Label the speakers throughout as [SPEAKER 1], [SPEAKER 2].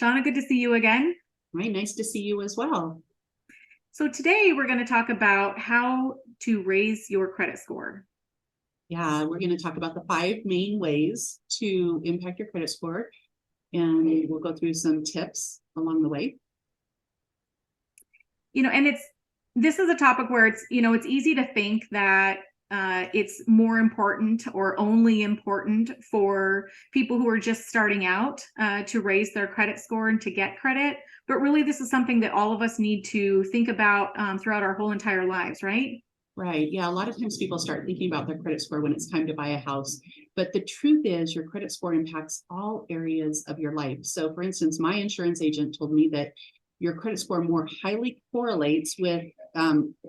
[SPEAKER 1] Shonna, good to see you again.
[SPEAKER 2] Right, nice to see you as well.
[SPEAKER 1] So today we're going to talk about how to raise your credit score.
[SPEAKER 2] Yeah, we're going to talk about the 5 main ways to impact your credit score, and we'll go through some tips along the way.
[SPEAKER 1] And this is a topic where it's easy to think that it's more important or only important for people who are just starting out to raise their credit score and to get credit. But really, this is something that all of us need to think about throughout our whole entire lives, right?
[SPEAKER 2] Right. Yeah. A lot of times people start thinking about their credit score when it's time to buy a house. But the truth is, your credit score impacts all areas of your life. So, for instance, my insurance agent told me that your credit score more highly correlates with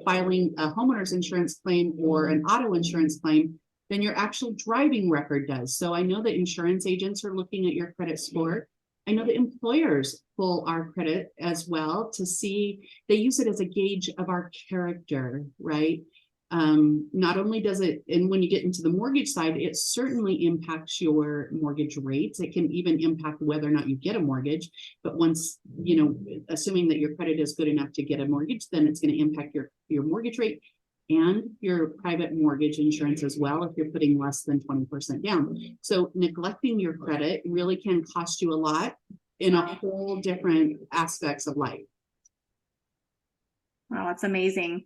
[SPEAKER 2] filing a homeowner's insurance claim or an auto insurance claim than your actual driving record does. So, I know that insurance agents are looking at your credit score. I know that employers pull our credit as well to see, they use it as a gauge of our character, right? Not only does it, and when you get into the mortgage side, it certainly impacts your mortgage rates. It can even impact whether or not you get a mortgage. But once, assuming that your credit is good enough to get a mortgage, then it's going to impact your mortgage rate and your private mortgage insurance as well, if you're putting less than 20% down. So neglecting your credit really can cost you a lot in a whole different aspects of life.
[SPEAKER 1] Wow, that's amazing.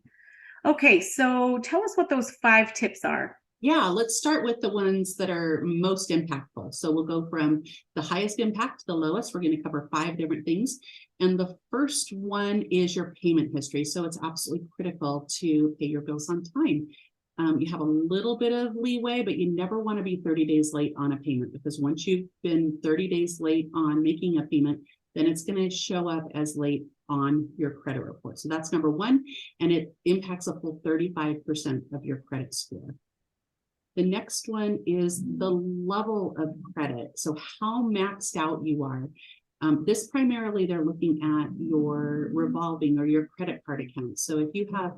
[SPEAKER 1] Okay, so tell us what those 5 tips are.
[SPEAKER 2] Yeah, let's start with the ones that are most impactful. So we'll go from the highest impact to the lowest. We're going to cover 5 different things. And the first one is your payment history. So it's absolutely critical to pay your bills on time. You have a little bit of leeway, but you never want to be 30 days late on a payment, because once you've been 30 days late on making a payment, then it's going to show up as late on your credit report. So that's number 1, and it impacts a full 35% of your credit score. The next one is the level of credit. So how maxed out you are. This primarily, they're looking at your revolving or your credit card account. So if you have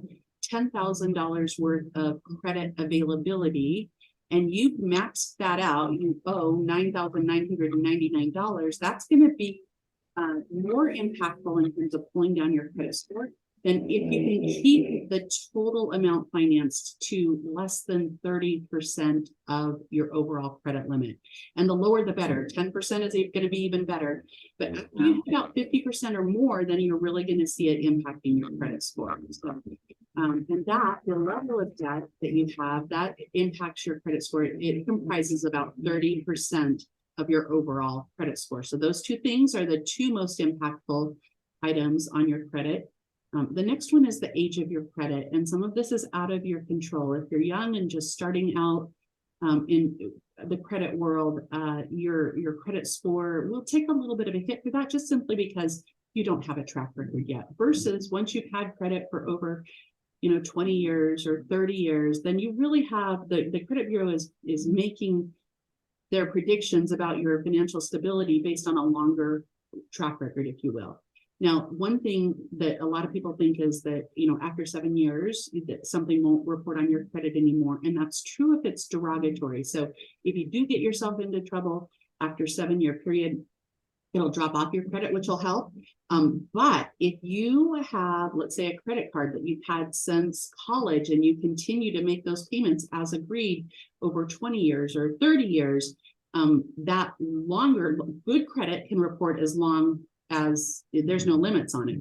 [SPEAKER 2] $10,000 worth of credit availability and you've maxed that out, you owe $9,999, that's going to be more impactful in terms of pulling down your credit score than if you can keep the total amount financed to less than 30% of your overall credit limit. And the lower the better. 10% is going to be even better. But if you put out 50% or more, then you're really going to see it impacting your credit score. So, and that, the level of debt that you have, that impacts your credit score. It comprises about 30% of your overall credit score. So those 2 things are the 2 most impactful items on your credit. The next one is the age of your credit, and some of this is out of your control. If you're young and just starting out in the credit world, your credit score will take a little bit of a hit for that, just simply because you don't have a track record yet. Versus once you've had credit for over 20 years or 30 years, then you really have the credit bureau is making their predictions about your financial stability based on a longer track record, if you will. Now, one thing that a lot of people think is that, after 7 years, that something won't report on your credit anymore. And that's true if it's derogatory. So if you do get yourself into trouble after 7-year period, it'll drop off your credit, which will help. But if you have, let's say, a credit card that you've had since college and you continue to make those payments as agreed over 20 years or 30 years, that longer good credit can report as long as there's no limits on it.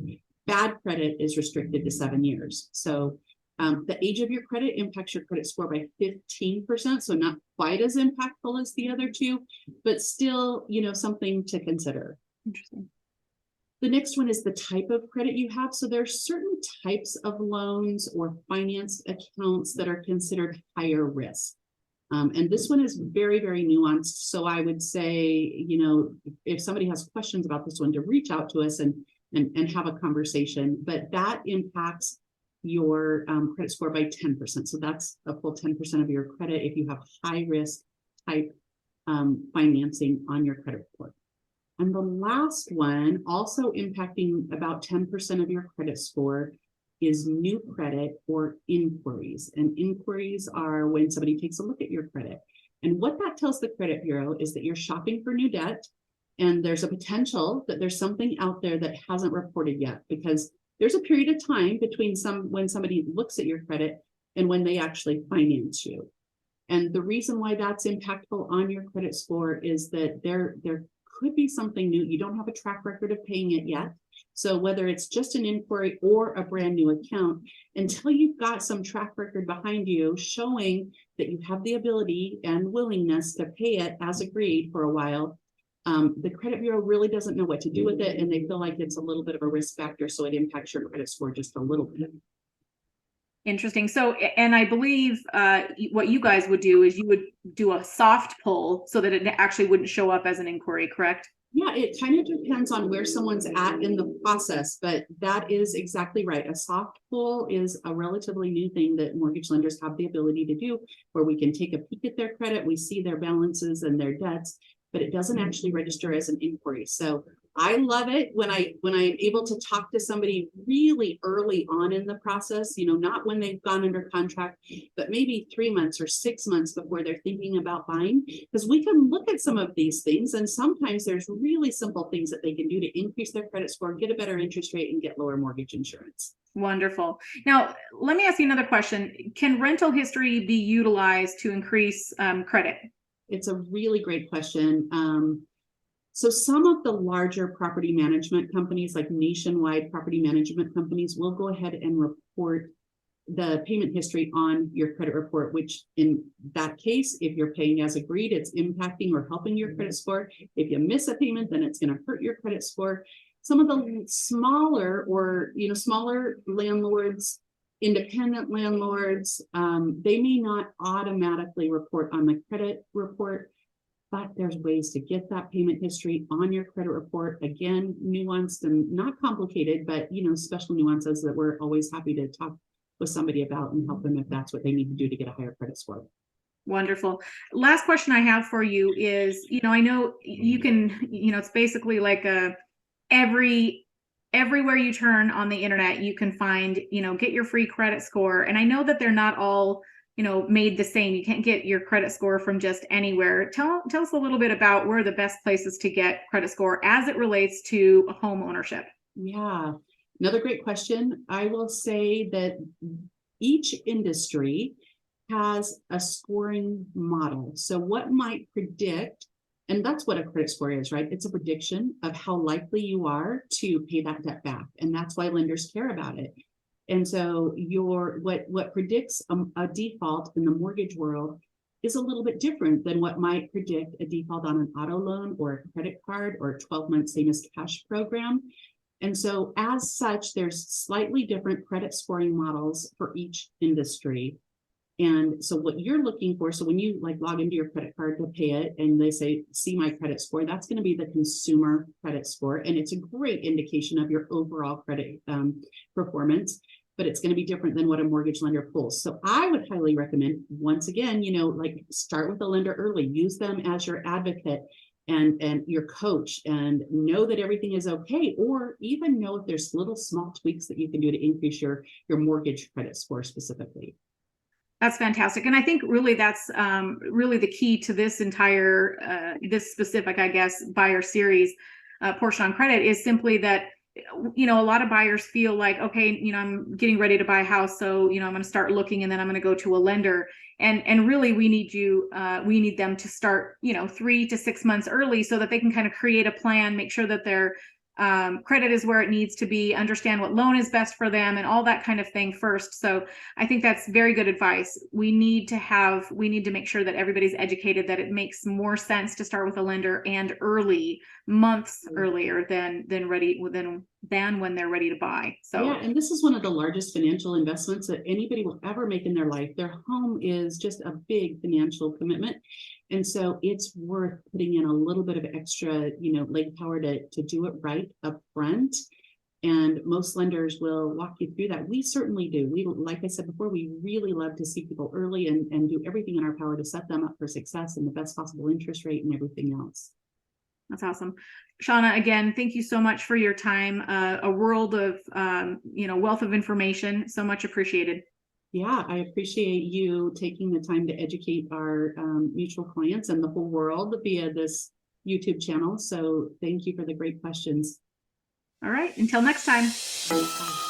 [SPEAKER 2] Bad credit is restricted to 7 years. So the age of your credit impacts your credit score by 15%. So not quite as impactful as the other 2, but still, something to consider.
[SPEAKER 1] Interesting.
[SPEAKER 2] The next one is the type of credit you have. So there are certain types of loans or finance accounts that are considered higher risk. And this one is very, very nuanced. So I would say, if somebody has questions about this one, to reach out to us and have a conversation. But that impacts your credit score by 10%. So that's a full 10% of your credit if you have high risk type financing on your credit report. And the last one, also impacting about 10% of your credit score, is new credit or inquiries. And inquiries are when somebody takes a look at your credit. And what that tells the credit bureau is that you're shopping for new debt, And there's a potential that there's something out there that hasn't reported yet, because there's a period of time between when somebody looks at your credit and when they actually finance you. And the reason why that's impactful on your credit score is that there could be something new. You don't have a track record of paying it yet. So whether it's just an inquiry or a brand new account, until you've got some track record behind you showing that you have the ability and willingness to pay it as agreed for a while, the credit bureau really doesn't know what to do with it, and they feel like it's a little bit of a risk factor, so it impacts your credit score just a little bit.
[SPEAKER 1] Interesting. So, and I believe what you guys would do is you would do a soft pull so that it actually wouldn't show up as an inquiry, correct?
[SPEAKER 2] Yeah, it kind of depends on where someone's at in the process, but that is exactly right. A soft pull is a relatively new thing that mortgage lenders have the ability to do, where we can take a peek at their credit, we see their balances and their debts, but it doesn't actually register as an inquiry. So I love it when I'm able to talk to somebody really early on in the process, not when they've gone under contract, but maybe 3 months or 6 months before they're thinking about buying, because we can look at some of these things, and sometimes there's really simple things that they can do to increase their credit score, get a better interest rate, and get lower mortgage insurance.
[SPEAKER 1] Wonderful. Now, let me ask you another question. Can rental history be utilized to increase credit?
[SPEAKER 2] It's a really great question. So some of the larger property management companies, like nationwide property management companies, will go ahead and report the payment history on your credit report, which in that case, if you're paying as agreed, it's impacting or helping your credit score. If you miss a payment, then it's going to hurt your credit score. Some of the smaller landlords, independent landlords, they may not automatically report on the credit report, but there's ways to get that payment history on your credit report. Again, nuanced and not complicated, but special nuances that we're always happy to talk with somebody about and help them if that's what they need to do to get a higher credit score.
[SPEAKER 1] Wonderful. Last question I have for you is, I know you can, it's basically like everywhere you turn on the internet, you can find, get your free credit score. And I know that they're not all made the same. You can't get your credit score from just anywhere. Tell us a little bit about where the best places to get credit score as it relates to home ownership.
[SPEAKER 2] Yeah, another great question. I will say that each industry has a scoring model. So what might predict, and that's what a credit score is, right? It's a prediction of how likely you are to pay that debt back. And that's why lenders care about it. And so what predicts a default in the mortgage world is a little bit different than what might predict a default on an auto loan or a credit card or a 12-month same as cash program. And so as such, there's slightly different credit scoring models for each industry. And so what you're looking for, so when you log into your credit card to pay it and they say, see my credit score, that's going to be the consumer credit score. And it's a great indication of your overall credit performance, but it's going to be different than what a mortgage lender pulls. So I would highly recommend, once again, start with a lender early, use them as your advocate and your coach, and know that everything is okay, or even know if there's little small tweaks that you can do to increase your mortgage credit score specifically.
[SPEAKER 1] That's fantastic. And I think really that's really the key to this entire, this specific, I guess, buyer series portion on credit is simply that, a lot of buyers feel like, okay, I'm getting ready to buy a house. So, I'm going to start looking and then I'm going to go to a lender. And really we need them to start, 3 to 6 months early so that they can kind of create a plan, make sure that their credit is where it needs to be, understand what loan is best for them and all that kind of thing first. So I think that's very good advice. We need to make sure that everybody's educated, that it makes more sense to start with a lender and early, months earlier than when they're ready to buy. So
[SPEAKER 2] yeah, and this is one of the largest financial investments that anybody will ever make in their life. Their home is just a big financial commitment. And so it's worth putting in a little bit of extra, leg power to do it right up front. And most lenders will walk you through that. We certainly do. We, like I said before, we really love to see people early and do everything in our power to set them up for success and the best possible interest rate and everything else.
[SPEAKER 1] That's awesome. Shonna, again, thank you so much for your time. A world of, wealth of information. So much appreciated.
[SPEAKER 2] Yeah, I appreciate you taking the time to educate our mutual clients and the whole world via this YouTube channel. So thank you for the great questions.
[SPEAKER 1] All right, until next time.
[SPEAKER 2] Bye.